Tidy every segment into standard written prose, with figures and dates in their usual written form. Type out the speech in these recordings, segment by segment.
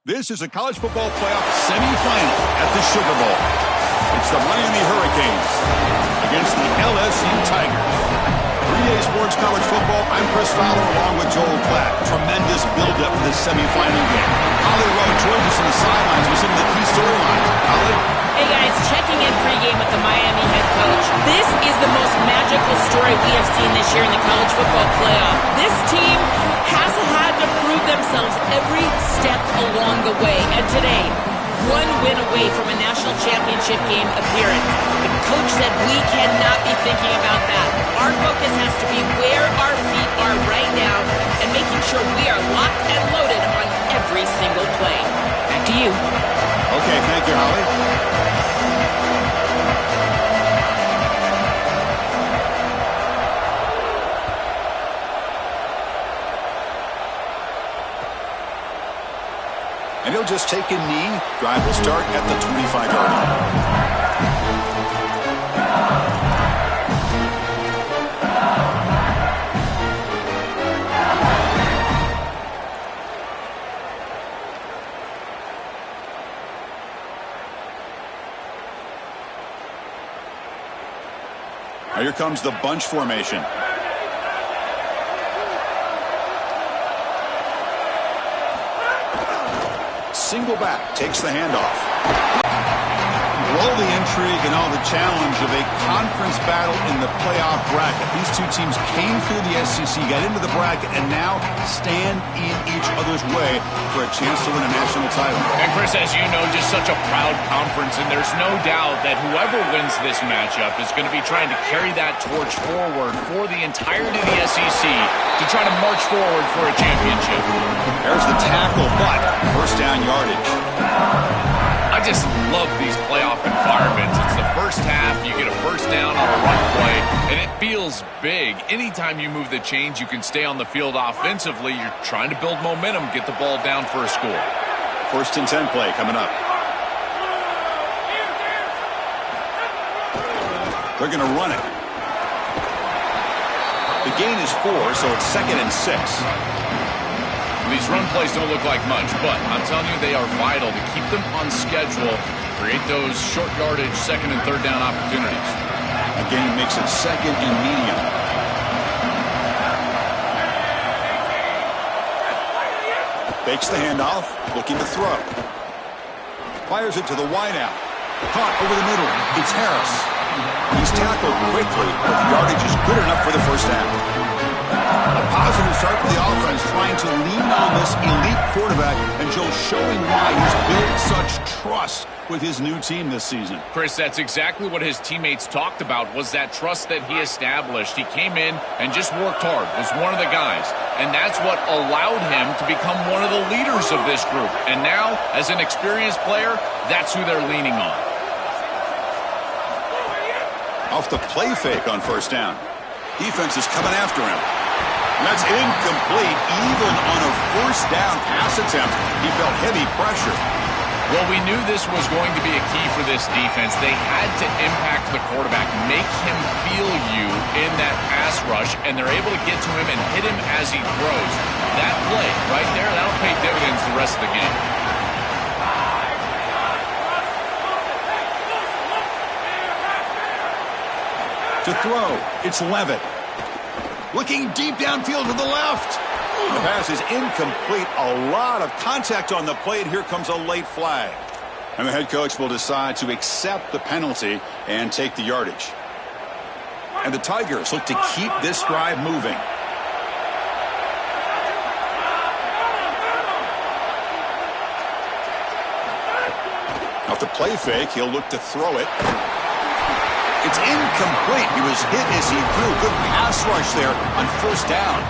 This is a college football playoff semifinal at the Sugar Bowl. It's the Miami Hurricanes against the LSU Tigers. 3-Day Sports College Football, I'm Chris Fowler along with Joel Klatt. Tremendous build-up for this semifinal game. Holly Rowe joins us on the sidelines with some of the key storylines. Holly? Hey guys, checking in pregame with the Miami head coach. This is the most magical story we have seen this year in the college football playoff. This team has had to prove themselves every step along the way. And today, one win away from a national championship game appearance. The coach said we cannot be thinking about that. Our focus has to be where our feet are right now and making sure we are locked and loaded on every single play. Back to you. Okay, thank you, Holly. And he'll just take a knee. Drive will start at the 25-yard line. Now here comes the bunch formation. Single back, takes the handoff. All the intrigue and all the challenge of a conference battle in the playoff bracket. These two teams came through the SEC, got into the bracket, and now stand in each other's way for a chance to win a national title. And Chris, as you know, just such a proud conference, and there's no doubt that whoever wins this matchup is going to be trying to carry that torch forward for the entirety of the SEC to try to march forward for a championship. There's the tackle, but first down yardage. I just love these playoff environments. It's the first half, you get a first down on a run play, and it feels big. Anytime you move the chains, you can stay on the field offensively. You're trying to build momentum, get the ball down for a score. First and 10 play coming up. They're going to run it. The gain is 4, so it's 2nd and 6. These run plays don't look like much, but I'm telling you they are vital to keep them on schedule, create those short yardage second and third down opportunities. The gain makes it 2nd and medium. Fakes the handoff, looking to throw. Fires it to the wideout. Caught over the middle. It's Harris. He's tackled quickly, but the yardage is good enough for the first down. A positive start for the offense, trying to lean on this elite quarterback, and Joe showing why he's built such trust with his new team this season. Chris, that's exactly what his teammates talked about, was that trust that he established. He came in and just worked hard, was one of the guys, and that's what allowed him to become one of the leaders of this group. And now, as an experienced player, that's who they're leaning on. Off the play fake on first down. Defense is coming after him. That's incomplete, even on a first down pass attempt. He felt heavy pressure. Well, we knew this was going to be a key for this defense. They had to impact the quarterback, make him feel you in that pass rush, and they're able to get to him and hit him as he throws. That play right there, that'll pay dividends the rest of the game. To throw, it's Levitt. Looking deep downfield to the left. The pass is incomplete. A lot of contact on the play, and here comes a late flag. And the head coach will decide to accept the penalty and take the yardage. And the Tigers look to keep this drive moving. Off the play fake, he'll look to throw it. It's incomplete. He was hit as he threw. Good pass rush there on first down.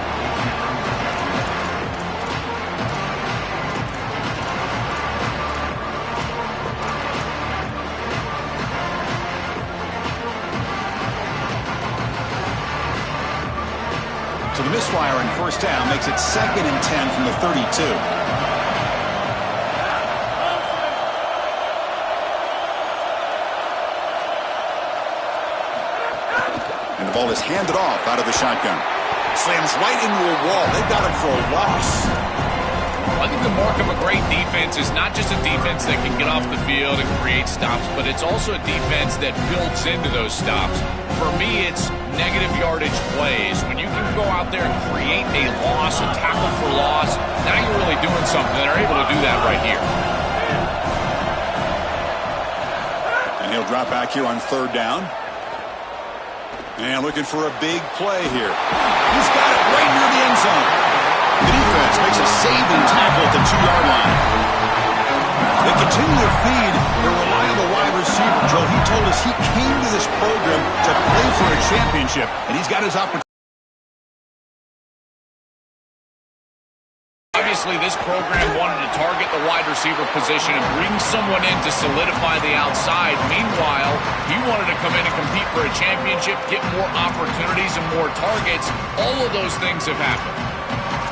So the misfire on first down makes it 2nd and 10 from the 32. Ball is handed off out of the shotgun. Slams right into a wall. They've got him for a loss. I think the mark of a great defense is not just a defense that can get off the field and create stops, but it's also a defense that builds into those stops. For me, it's negative yardage plays. When you can go out there and create a loss, a tackle for loss, now you're really doing something. They're able to do that right here. And he'll drop back here on 3rd down. And looking for a big play here. He's got it right near the end zone. The defense makes a saving tackle at the 2-yard line. They continue to feed their reliable wide receiver. Joe, he told us he came to this program to play for a championship, and he's got his opportunity. Obviously, this program wanted to target the wide receiver position and bring someone in to solidify the outside. Meanwhile, he wanted to come in and compete for a championship, get more opportunities and more targets. All of those things have happened.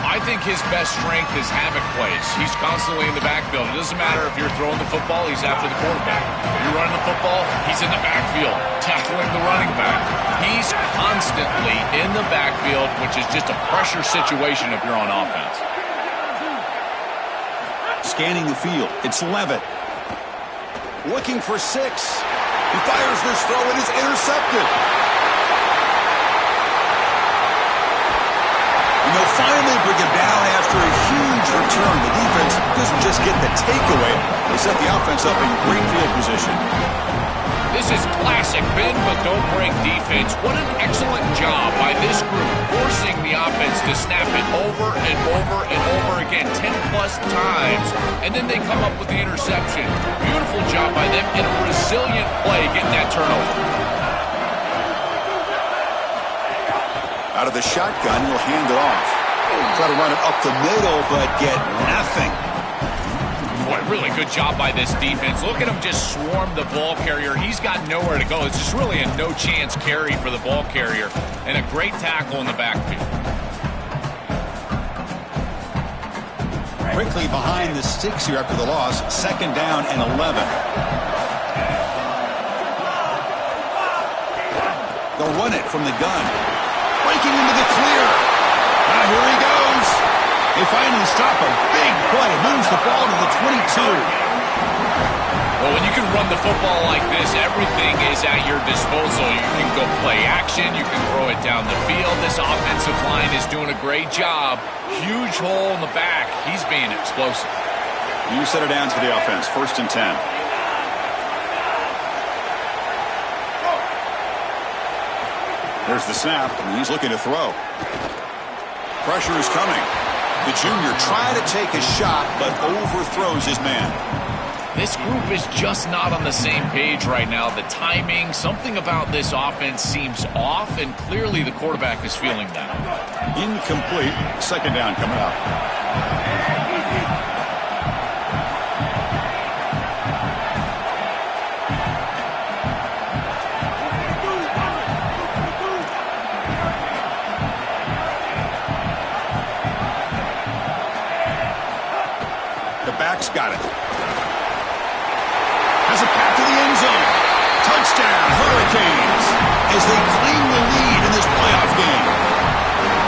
I think his best strength is havoc plays. He's constantly in the backfield. It doesn't matter if you're throwing the football, he's after the quarterback. If you're running the football, he's in the backfield, tackling the running back. He's constantly in the backfield, which is just a pressure situation if you're on offense. Scanning the field. It's Levitt. Looking for 6. He fires this throw. It is intercepted. And they'll finally bring him down after a huge return. The defense doesn't just get the takeaway. They set the offense up in great field position. This is classic bend but don't break defense. What an excellent job by this group, forcing the offense to snap it over and over and over again 10-plus times, and then they come up with the interception. Beautiful job by them, and a resilient play getting that turnover. Out of the shotgun, he'll hand it off. Try to run it up the middle, but get nothing. Boy, really good job by this defense. Look at him just swarm the ball carrier. He's got nowhere to go. It's just really a no-chance carry for the ball carrier, and a great tackle in the backfield. Quickly behind the sticks here after the loss. 2nd down and 11. They'll run it from the gun. Breaking into the clear. Now here he goes. They finally stop a big play. Moves the ball to the 22. Well, when you can run the football like this, everything is at your disposal. You can go play action. You can throw it down the field. This offensive line is doing a great job. Huge hole in the back. He's being explosive. You set it down to the offense. 1st and 10. There's the snap, and he's looking to throw. Pressure is coming. The junior trying to take a shot, but overthrows his man. This group is just not on the same page right now. The timing, something about this offense seems off, and clearly the quarterback is feeling that. Incomplete. 2nd down coming up. Back's got it. Has a path to the end zone. Touchdown, Hurricanes, as they claim the lead in this playoff game.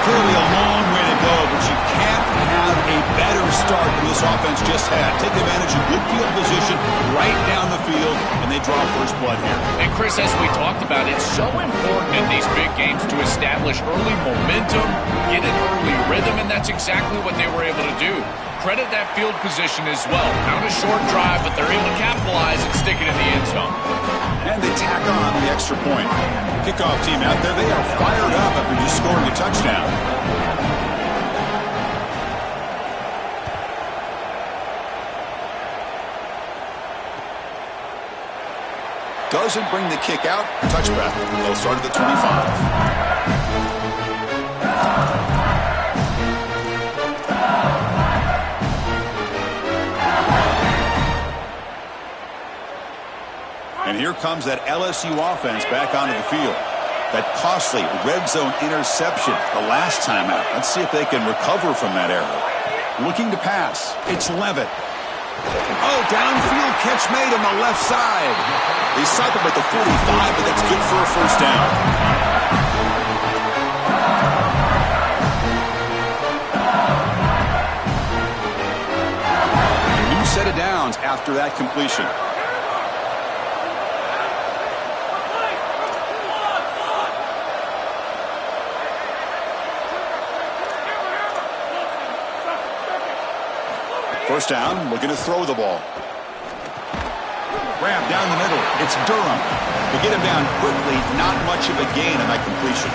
Clearly a long way to go, but you can't have a better start than this offense just had. Take advantage of good field position right down the field, and they draw first blood here. And Chris, as we talked about, it's so important in these big games to establish early momentum, get an early rhythm, and that's exactly what they were able to do. Credit that field position as well. Not a short drive, but they're able to capitalize and stick it in the end zone. And they tack on the extra point. Kickoff team out there, they are fired up after just scoring a touchdown. Doesn't bring the kick out. Touchback. They'll start at the 25. And here comes that LSU offense back onto the field. That costly red zone interception the last time out. Let's see if they can recover from that error. Looking to pass. It's Levitt. Oh, downfield catch made on the left side. They stop him at the 45, but that's good for a 1st down. downs after that completion. First down, looking to throw the ball. Grab down the middle. It's Durham. To get him down quickly, not much of a gain on that completion.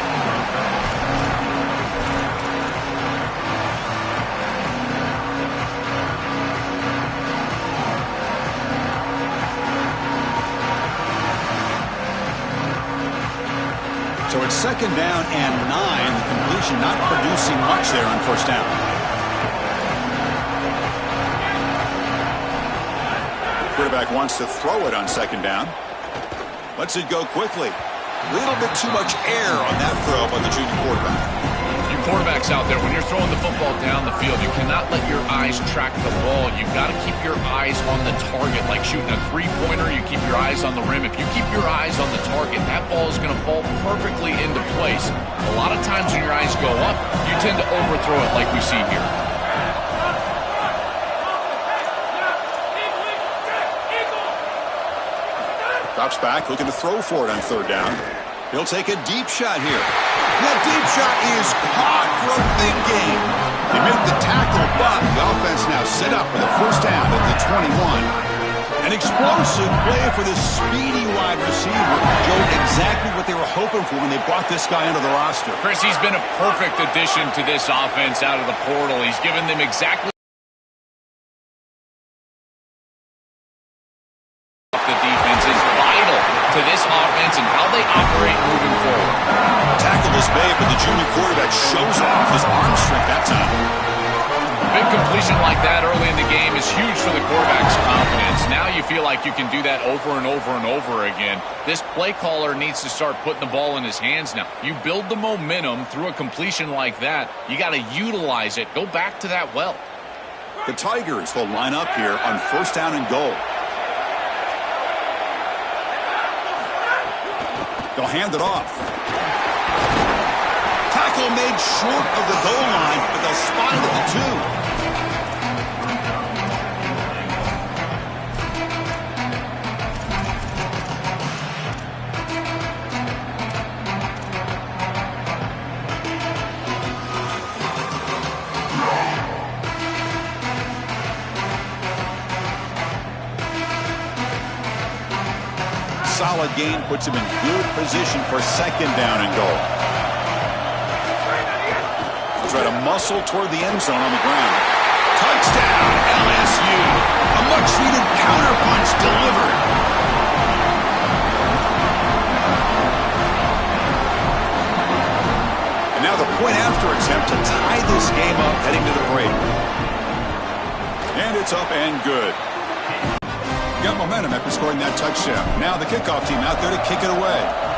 So it's second down and 9. The completion not producing much there on first down. Quarterback wants to throw it on second down. Lets it go quickly. A little bit too much air on that throw by the junior quarterback. You quarterbacks out there, when you're throwing the football down the field, you cannot let your eyes track the ball. You've got to keep your eyes on the target. Like shooting a three-pointer, you keep your eyes on the rim. If you keep your eyes on the target, that ball is going to fall perfectly into place. A lot of times when your eyes go up, you tend to overthrow it like we see here. Drops back, looking to throw for it on third down. He'll take a deep shot here. That deep shot is caught for a big gain. They make the tackle, but the offense now set up with a first down at the 21. An explosive play for this speedy wide receiver. Joe, exactly what they were hoping for when they brought this guy into the roster. Chris, he's been a perfect addition to this offense out of the portal. He's given them exactly the defense is vital to this offense and how they operate moving forward. Tackle is made, but the junior quarterback shows off his arm strength that time. Big completion like that early in the game is huge for the quarterback's confidence. Now you feel like you can do that over and over and over again. This play caller needs to start putting the ball in his hands now. You build the momentum through a completion like that. You got to utilize it. Go back to that well. The Tigers will line up here on first down and goal. They'll hand it off. Tackle made short of the goal line, but they'll spot it at the 2. Solid gain puts him in good position for second down and goal. Try to muscle toward the end zone on the ground. Touchdown, LSU. A much-needed counterpunch delivered. And now the point-after attempt to tie this game up heading to the break. And it's up and good. Got momentum after scoring that touchdown. Now the kickoff team out there to kick it away.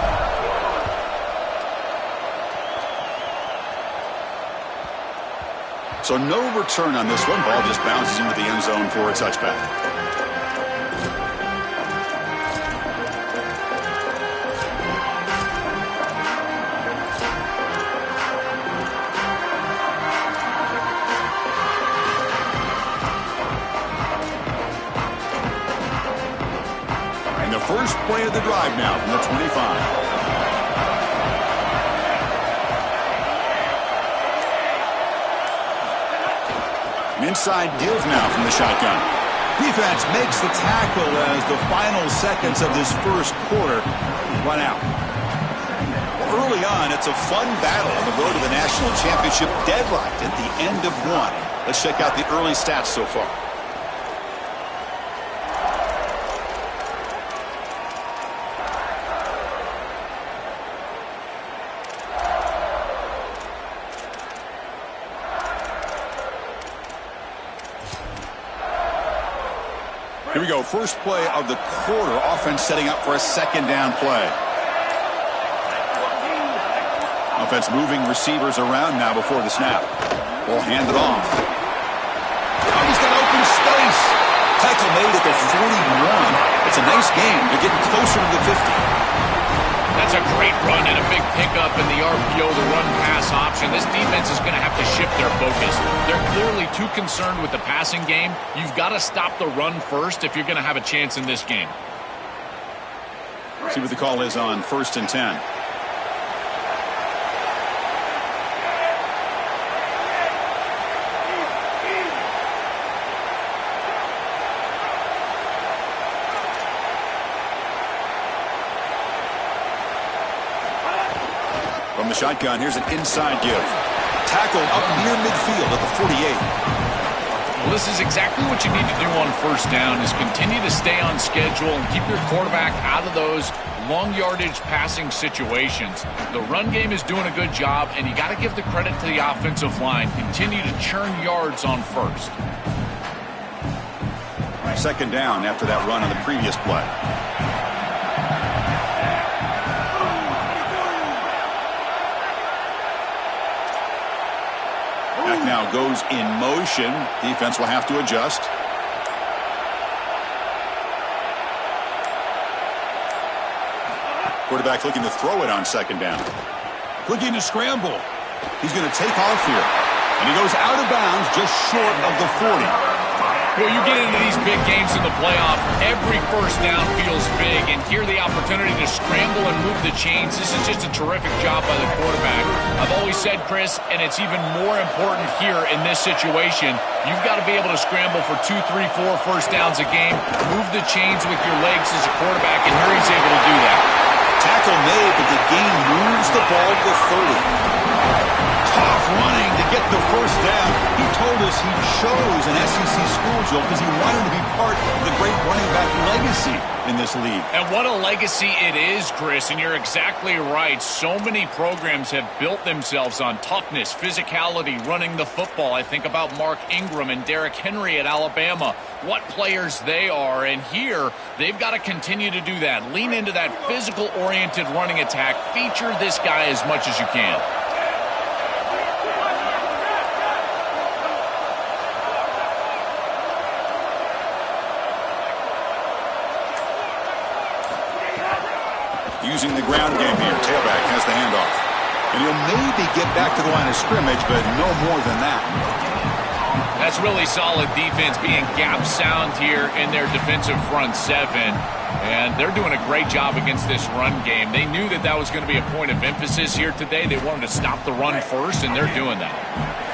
So no return on this one. Ball just bounces into the end zone for a touchback. And the first play of the drive now from the 25. Inside deals now from the shotgun. Defense makes the tackle as the final seconds of this first quarter run out. Well, early on, it's a fun battle on the road to the national championship, deadlocked at the end of one. Let's check out the early stats so far. Here we go. First play of the quarter. Offense setting up for a second down play. Offense moving receivers around now before the snap. Ball handed off. Oh, he's got open space. Tackle made at the 41. It's a nice game. They're getting closer to the 50. That's a great run and a big pickup in the RPO, the run-pass option. This defense is going to have to shift their focus. They're clearly too concerned with the passing game. You've got to stop the run first if you're going to have a chance in this game. See what the call is on 1st and 10. From the shotgun, here's an inside give. Tackled up near midfield at the 48. Well, this is exactly what you need to do on first down is continue to stay on schedule and keep your quarterback out of those long yardage passing situations. The run game is doing a good job, and you got to give the credit to the offensive line. Continue to churn yards on first. 2nd down after that run on the previous play. Back now goes in motion. Defense will have to adjust. Quarterback looking to throw it on 2nd down. Looking to scramble. He's going to take off here. And he goes out of bounds just short of the 40. Well, you get into these big games in the playoff, every first down feels big, and here the opportunity to scramble and move the chains. This is just a terrific job by the quarterback. I've always said, Chris, and it's even more important here in this situation, you've got to be able to scramble for 2, 3, 4 first downs a game, move the chains with your legs as a quarterback, and here he's able to do that. Tackle made, but the gain moves the ball to 30. Tough running to get the first down. He told us he chose an SEC school, Joe, because he wanted to be part of the great running back legacy in this league. And what a legacy it is, Chris, and you're exactly right. So many programs have built themselves on toughness, physicality, running the football. I think about Mark Ingram and Derrick Henry at Alabama. What players they are, and here they've got to continue to do that. Lean into that physical-oriented running attack. Feature this guy as much as you can. Using the ground game here. Tailback has the handoff. And he'll maybe get back to the line of scrimmage, but no more than that. That's really solid defense, being gap sound here in their defensive front 7. And they're doing a great job against this run game. They knew that that was going to be a point of emphasis here today. They wanted to stop the run first, and they're doing that.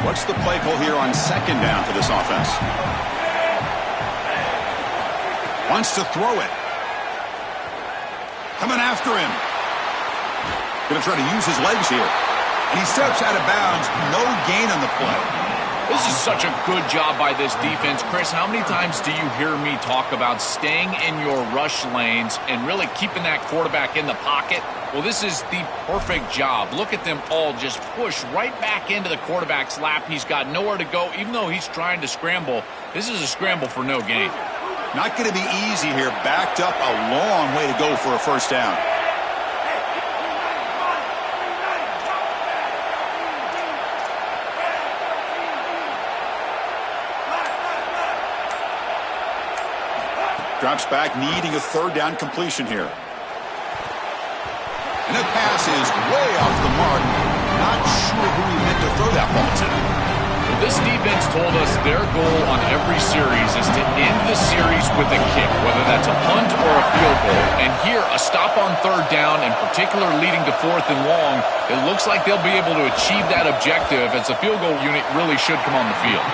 What's the play call here on 2nd down for this offense? Wants to throw it. Coming after him. Going to try to use his legs here. And he steps out of bounds. No gain on the play. This is such a good job by this defense. Chris, how many times do you hear me talk about staying in your rush lanes and really keeping that quarterback in the pocket? Well, this is the perfect job. Look at them all just push right back into the quarterback's lap. He's got nowhere to go. Even though he's trying to scramble, this is a scramble for no gain. Not going to be easy here. Backed up a long way to go for a first down. Drops back, needing a 3rd down completion here. And the pass is way off the mark. Not sure who he meant to throw that ball to. Well, this defense told us their goal on every series is to end the series with a kick, whether that's a punt or a field goal. And here, a stop on 3rd down, in particular leading to 4th and long, it looks like they'll be able to achieve that objective as the field goal unit really should come on the field.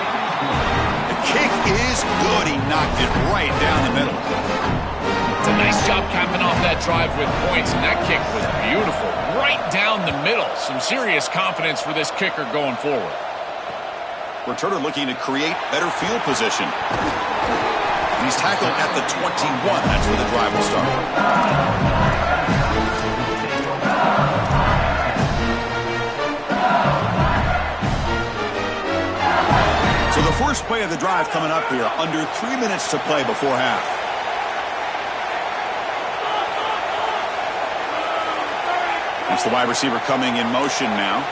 Kick is good. He knocked it right down the middle. It's a nice job capping off that drive with points, and that kick was beautiful. Right down the middle. Some serious confidence for this kicker going forward. Returner looking to create better field position. He's tackled at the 21. That's where the drive will start. So the first play of the drive coming up here, under 3 minutes to play before half. That's the wide receiver coming in motion now.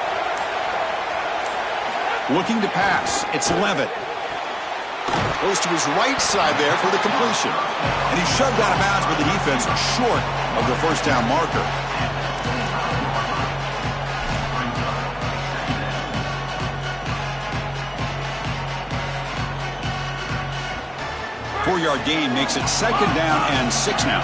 Looking to pass. It's Levitt. Goes to his right side there for the completion. And he's shoved out of bounds by the defense short of the first down marker. 4-yard gain makes it 2nd down and 6 now.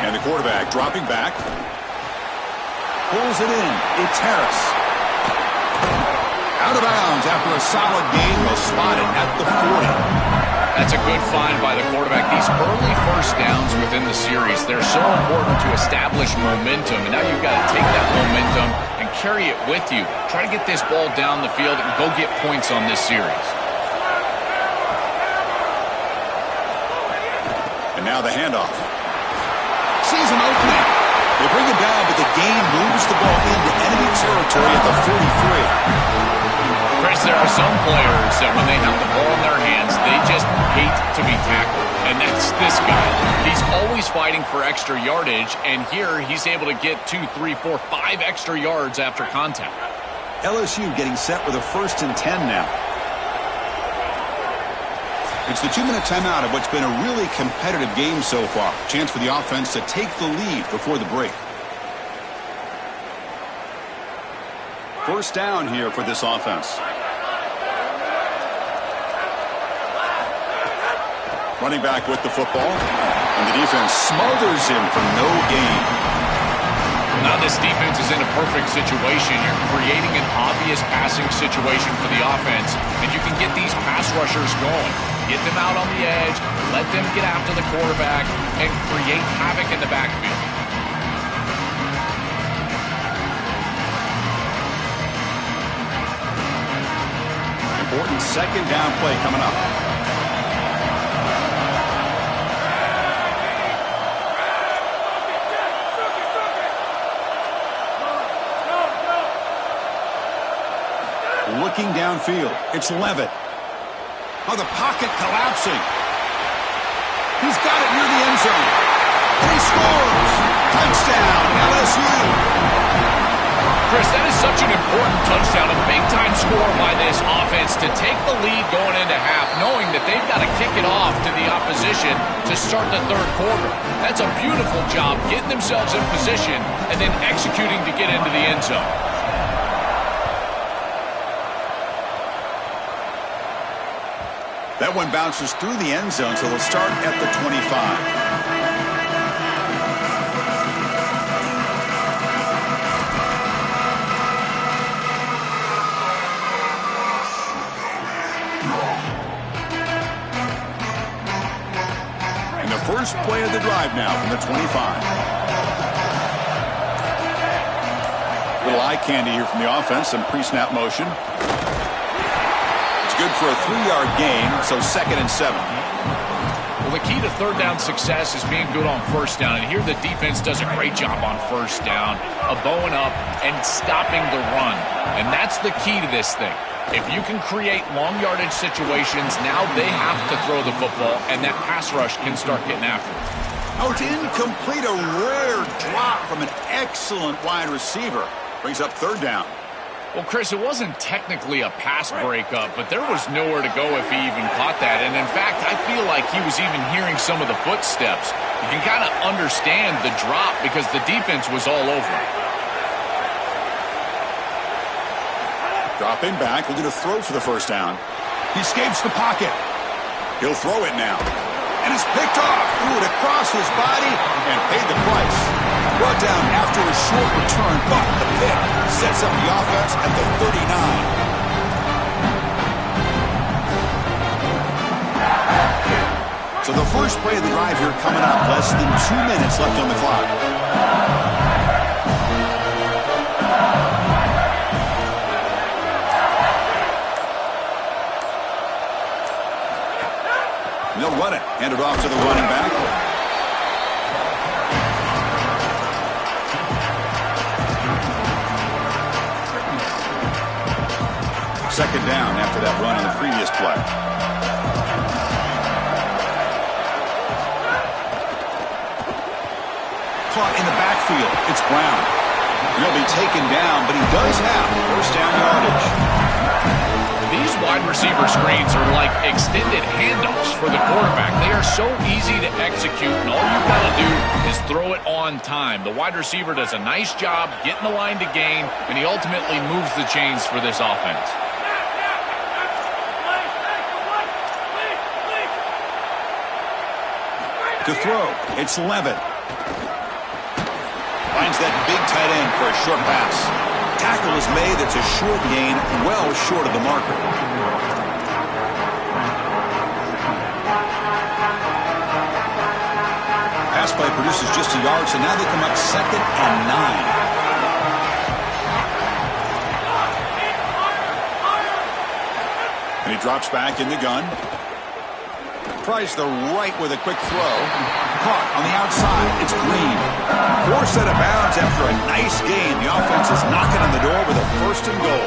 And the quarterback dropping back. Pulls it in. It's Harris. Out of bounds after a solid gain. They'll spot it at the 40. That's a good find by the quarterback. These early first downs within the series, they're so important to establish momentum. And now you've got to take that momentum and carry it with you. Try to get this ball down the field and go get points on this series. And now the handoff. Sees an opening. They bring it down, but the gain moves the ball into enemy territory at the 43. Chris, there are some players that when they have the ball in their hands, they just hate to be tackled. And that's this guy. He's always fighting for extra yardage, and here he's able to get 2, 3, 4, 5 extra yards after contact. LSU getting set with a 1st and 10 now. It's the 2-minute timeout of what's been a really competitive game so far. Chance for the offense to take the lead before the break. 1st down here for this offense. Running back with the football. And the defense smothers him for no gain. Now this defense is in a perfect situation. You're creating an obvious passing situation for the offense, and you can get these pass rushers going. Get them out on the edge, let them get after the quarterback, and create havoc in the backfield. Important 2nd down play coming up. Looking downfield. It's Levitt. Oh, the pocket collapsing. He's got it near the end zone. And he scores. Touchdown, LSU. Chris, that is such an important touchdown, a big-time score by this offense to take the lead going into half, knowing that they've got to kick it off to the opposition to start the 3rd quarter. That's a beautiful job, getting themselves in position and then executing to get into the end zone. That one bounces through the end zone, so they'll start at the 25. First play of the drive now from the 25. Little eye candy here from the offense. Some pre-snap motion. It's good for a 3-yard gain, so 2nd and 7. Well, the key to 3rd down success is being good on 1st down. And here the defense does a great job on 1st down, of bowing up and stopping the run. And that's the key to this thing. If you can create long yardage situations, now they have to throw the football, and that pass rush can start getting after it. Oh, it's incomplete. A rare drop from an excellent wide receiver. Brings up 3rd down. Well, Chris, it wasn't technically a pass breakup, but there was nowhere to go if he even caught that. And, in fact, I feel like he was even hearing some of the footsteps. You can kind of understand the drop because the defense was all over him. Dropping back, looking to throw for the 1st down. He escapes the pocket. He'll throw it now. And it's picked off. Threw it across his body and paid the price. Brought down after a short return, but the pick sets up the offense at the 39. So the first play of the drive here coming up. Less than 2 minutes left on the clock. They'll run it. Hand it off to the running back. Second down after that run on the previous play. Caught in the backfield. It's Brown. He'll be taken down, but he does have 1st down yardage. These wide receiver screens are like extended handoffs for the quarterback. They are so easy to execute, and all you've got to do is throw it on time. The wide receiver does a nice job getting the line to gain, and he ultimately moves the chains for this offense. To throw, it's Levitt. Finds that big tight end for a short pass. Tackle is made. That's a short gain, well short of the marker. Pass play produces just a yard, so now they come up 2nd and 9. And he drops back in the gun. Tries the right with a quick throw. Caught on the outside. It's Green. Forced out of bounds after a nice gain. The offense is knocking on the door with a 1st and goal.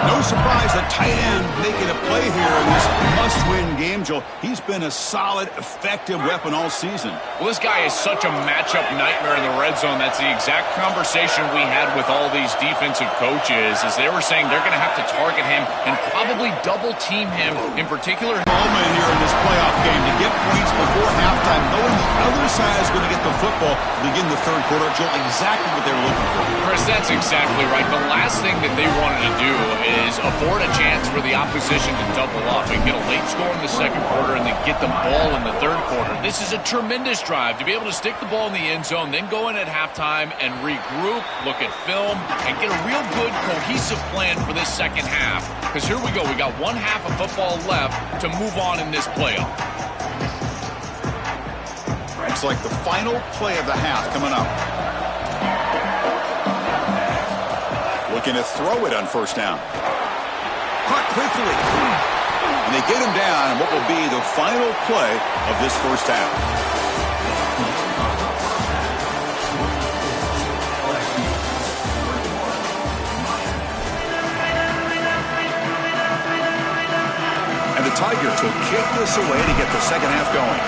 No surprise, a tight end making a play here in this must-win game, Joel. He's been a solid, effective weapon all season. Well, this guy is such a matchup nightmare in the red zone. That's the exact conversation we had with all these defensive coaches, as they were saying they're going to have to target him and probably double-team him in particular. Moment here in this playoff game to get points before halftime, knowing the other side is going to get the football to begin the 3rd quarter. Joel, exactly what they were looking for. Chris, that's exactly right. The last thing that they wanted to do is afford a chance for the opposition to double up and get a late score in the 2nd quarter and then get the ball in the 3rd quarter. This is a tremendous drive to be able to stick the ball in the end zone, then go in at halftime and regroup, look at film, and get a real good cohesive plan for this 2nd half. Because here we go. We got 1 half of football left to move on in this playoff. It's like the final play of the half coming up. Looking to throw it on 1st down. Caught quickly. And they get him down in what will be the final play of this 1st half. And the Tigers will kick this away to get the 2nd half going.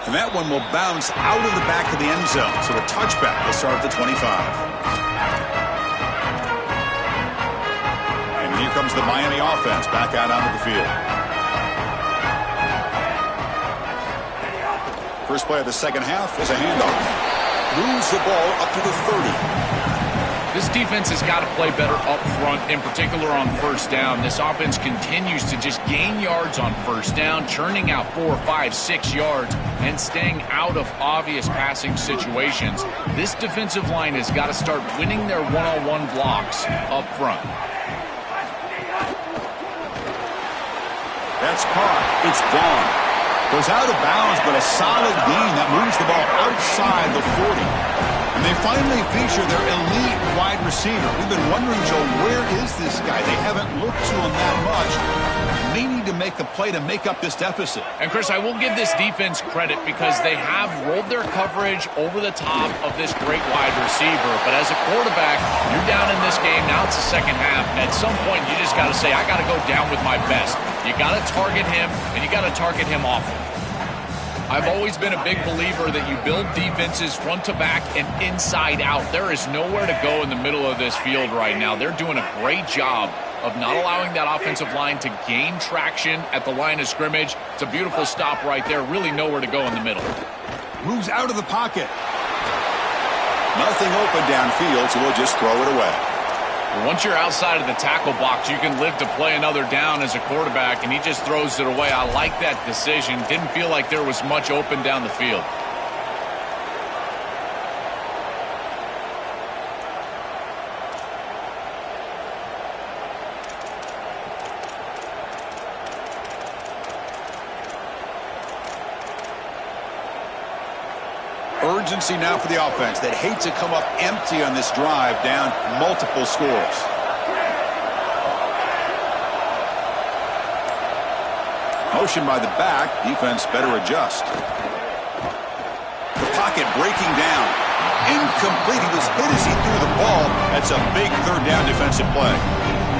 And that one will bounce out of the back of the end zone. So a touchback will start at the 25. And here comes the Miami offense back out onto the field. First play of the 2nd half is a handoff. Moves the ball up to the 30. This defense has got to play better up front, in particular on 1st down. This offense continues to just gain yards on 1st down, churning out 4, 5, 6 yards, and staying out of obvious passing situations. This defensive line has got to start winning their one-on-one blocks up front. That's caught. It's gone. Goes out of bounds, but a solid gain that moves the ball outside the 40. And they finally feature their elite wide receiver. We've been wondering, Joe, where is this guy? They haven't looked to him that much. They need to make a play to make up this deficit. And, Chris, I will give this defense credit because they have rolled their coverage over the top of this great wide receiver. But as a quarterback, you're down in this game. Now it's the 2nd half. At some point, you just got to say, I got to go down with my best. You got to target him, and you got to target him often. I've always been a big believer that you build defenses front to back and inside out. There is nowhere to go in the middle of this field right now. They're doing a great job of not allowing that offensive line to gain traction at the line of scrimmage. It's a beautiful stop right there. Really nowhere to go in the middle. Moves out of the pocket. Nothing open downfield, so we'll just throw it away. Once you're outside of the tackle box, you can live to play another down as a quarterback, and he just throws it away. I like that decision. Didn't feel like there was much open down the field. Urgency now for the offense that hate to come up empty on this drive, down multiple scores. Motion by the back. Defense better adjust. The pocket breaking down. Incomplete. He was hit as he threw the ball. That's a big 3rd down defensive play.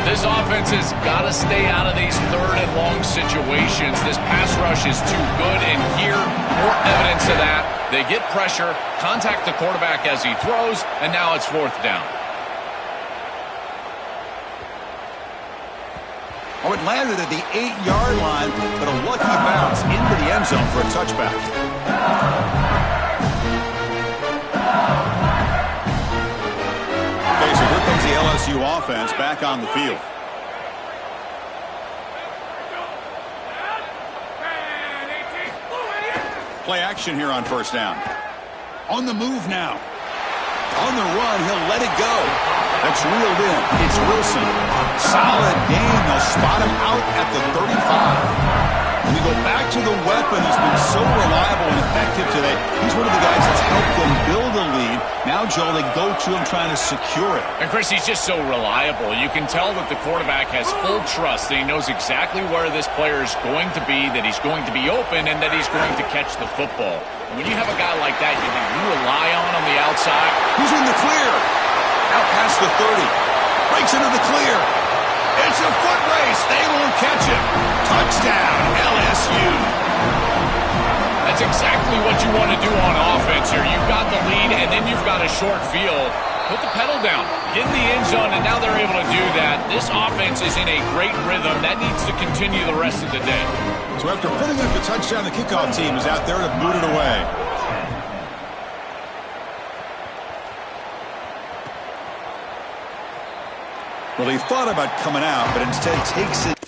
This offense has got to stay out of these third and long situations. This pass rush is too good, and here, more evidence of that. They get pressure, contact the quarterback as he throws, and now it's fourth down. Oh, it landed at the 8-yard line, but a lucky bounce into the end zone for a touchback. Okay, so here comes the LSU offense back on the field. Play action here on first down. On the move now. On the run, he'll let it go. That's reeled in. It's Wilson. Solid gain. They'll spot him out at the 35. When you go back to the weapon who's been so reliable and effective today, he's one of the guys that's helped them build a lead. Now, Joel, they go to him trying to secure it. And, Chris, he's just so reliable. You can tell that the quarterback has full trust that he knows exactly where this player is going to be, that he's going to be open, and that he's going to catch the football. And when you have a guy like that, you rely on the outside. He's in the clear. Out past the 30. Breaks into the clear. It's a foot race. They won't catch him. Touchdown, LSU. That's exactly what you want to do on offense here. You've got the lead, and then you've got a short field. Put the pedal down. Get in the end zone, and now they're able to do that. This offense is in a great rhythm. That needs to continue the rest of the day. So after putting up the touchdown, the kickoff team is out there to boot it away. Well, he thought about coming out, but instead takes it.